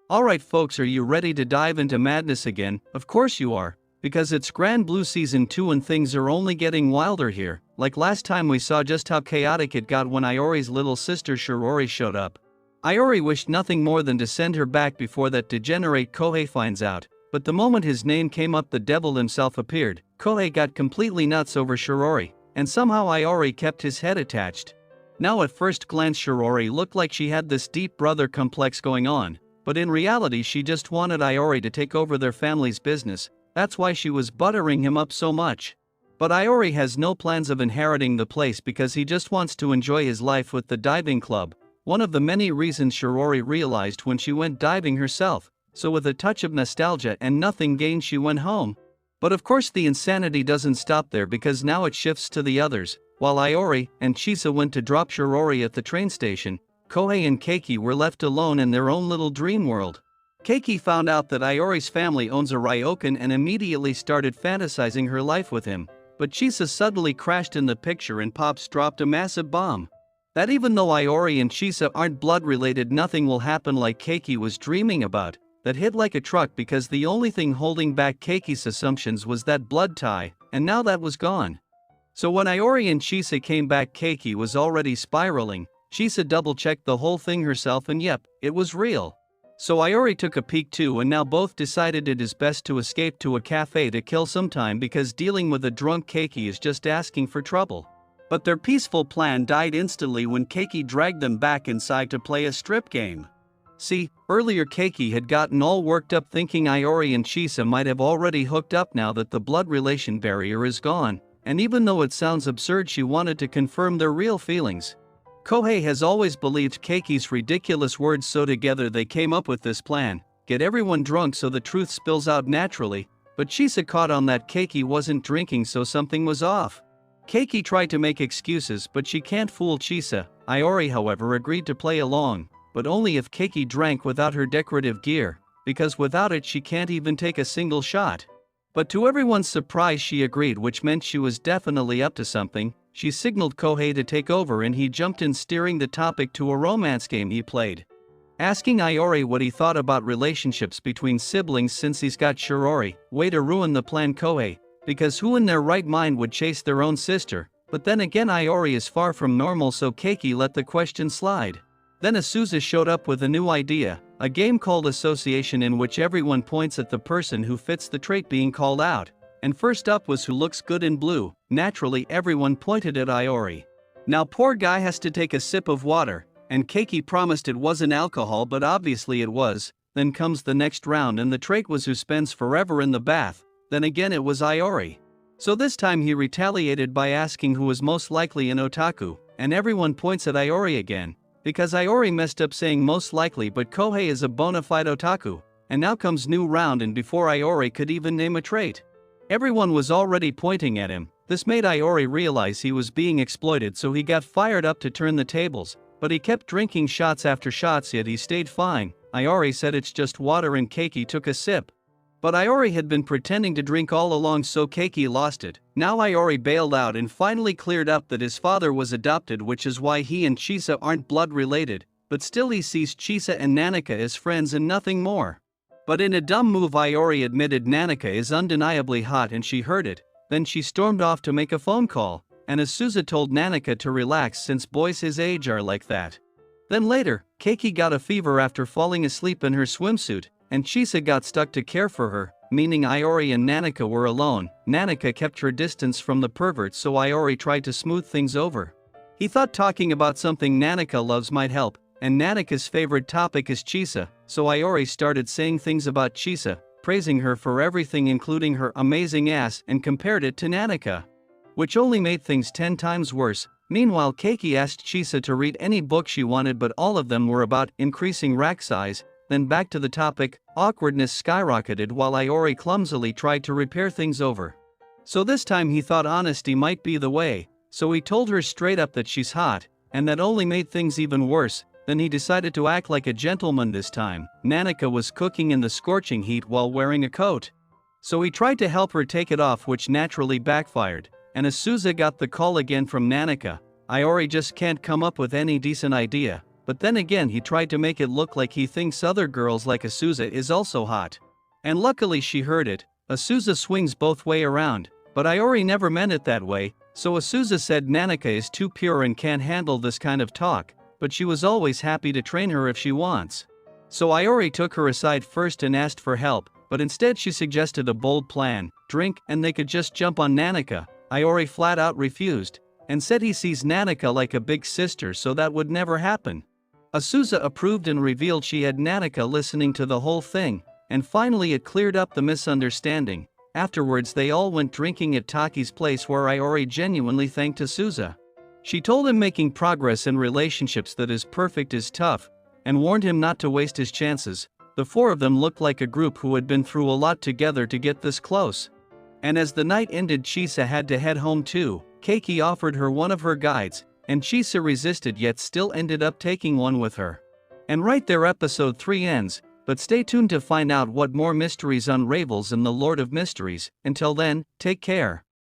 Alright folks, are you ready to dive into madness again? Of course you are, because it's Grand Blue Season 2 and things are only getting wilder here. Like last time we saw just how chaotic it got when Iori's little sister Shirori showed up. Iori wished nothing more than to send her back before that degenerate Kohei finds out, but the moment his name came up the devil himself appeared. Kohei got completely nuts over Shirori, and somehow Iori kept his head attached. Now at first glance Shirori looked like she had this deep brother complex going on, but in reality she just wanted Iori to take over their family's business. That's why she was buttering him up so much. But Iori has no plans of inheriting the place because he just wants to enjoy his life with the diving club, one of the many reasons Shirori realized when she went diving herself. So with a touch of nostalgia and nothing gained she went home. But of course the insanity doesn't stop there because now it shifts to the others. While Iori and Chisa went to drop Shirori at the train station, Kohei and Keiki were left alone in their own little dream world. Keiki found out that Iori's family owns a ryokan and immediately started fantasizing her life with him. But Chisa suddenly crashed in the picture and Pops dropped a massive bomb. That even though Iori and Chisa aren't blood related, nothing will happen like Keiki was dreaming about. That hit like a truck because the only thing holding back Keiki's assumptions was that blood tie, and now that was gone. So when Iori and Chisa came back, Keiki was already spiraling. Chisa double-checked the whole thing herself and yep, it was real. So Iori took a peek too and now both decided it is best to escape to a cafe to kill some time because dealing with a drunk Keiki is just asking for trouble. But their peaceful plan died instantly when Keiki dragged them back inside to play a strip game. See, earlier Keiki had gotten all worked up thinking Iori and Chisa might have already hooked up now that the blood relation barrier is gone, and even though it sounds absurd she wanted to confirm their real feelings. Kohei has always believed Keiki's ridiculous words, so together they came up with this plan, get everyone drunk so the truth spills out naturally, but Chisa caught on that Keiki wasn't drinking so something was off. Keiki tried to make excuses but she can't fool Chisa. Iori however agreed to play along, but only if Keiki drank without her decorative gear, because without it she can't even take a single shot. But to everyone's surprise she agreed, which meant she was definitely up to something. She signaled Kohei to take over and he jumped in, steering the topic to a romance game he played. Asking Iori what he thought about relationships between siblings since he's got Shirori. Way to ruin the plan, Kohei, because who in their right mind would chase their own sister? But then again Iori is far from normal, so Keiki let the question slide. Then Asuza showed up with a new idea, a game called Association in which everyone points at the person who fits the trait being called out. And first up was who looks good in blue. Naturally everyone pointed at Iori. Now poor guy has to take a sip of water, and Keiki promised it wasn't alcohol but obviously it was. Then comes the next round and the trait was who spends forever in the bath. Then again it was Iori. So this time he retaliated by asking who was most likely an otaku, and everyone points at Iori again. Because Iori messed up saying most likely, but Kohei is a bona fide otaku. And now comes new round, and before Iori could even name a trait, everyone was already pointing at him. This made Iori realize he was being exploited, so he got fired up to turn the tables, but he kept drinking shots after shots yet he stayed fine. Iori said it's just water and Keiki took a sip. But Iori had been pretending to drink all along, so Keiki lost it. Now Iori bailed out and finally cleared up that his father was adopted, which is why he and Chisa aren't blood related, but still he sees Chisa and Nanika as friends and nothing more. But in a dumb move Iori admitted Nanika is undeniably hot and she heard it. Then she stormed off to make a phone call, and Asuza told Nanika to relax since boys his age are like that. Then later, Keiki got a fever after falling asleep in her swimsuit, and Chisa got stuck to care for her, meaning Iori and Nanika were alone. Nanika kept her distance from the pervert, so Iori tried to smooth things over. He thought talking about something Nanika loves might help, and Nanika's favorite topic is Chisa, so Iori started saying things about Chisa, praising her for everything including her amazing ass, and compared it to Nanika, which only made things 10 times worse. Meanwhile Keiki asked Chisa to read any book she wanted, but all of them were about increasing rack size. Then back to the topic, awkwardness skyrocketed while Iori clumsily tried to repair things over. So this time he thought honesty might be the way, so he told her straight up that she's hot, and that only made things even worse. Then he decided to act like a gentleman this time. Nanika was cooking in the scorching heat while wearing a coat, so he tried to help her take it off, which naturally backfired, and Asuza got the call again from Nanika. Iori just can't come up with any decent idea. but then again he tried to make it look like he thinks other girls like Asuza is also hot. And luckily she heard it. Asuza swings both way around, but Iori never meant it that way, so Asuza said Nanika is too pure and can't handle this kind of talk, but she was always happy to train her if she wants. So Iori took her aside first and asked for help, but instead she suggested a bold plan: drink and they could just jump on Nanika. Iori flat out refused, and said he sees Nanika like a big sister, so that would never happen. Asuza approved and revealed she had Nanika listening to the whole thing, and finally it cleared up the misunderstanding. Afterwards they all went drinking at Taki's place, where Iori genuinely thanked Asuza. She told him making progress in relationships that is perfect is tough, and warned him not to waste his chances. The four of them looked like a group who had been through a lot together to get this close. And as the night ended, Chisa had to head home too. Keiki offered her one of her guides, and Chisa resisted yet still ended up taking one with her. And right there episode 3 ends, but stay tuned to find out what more mysteries unravels in the Lord of Mysteries. Until then, take care.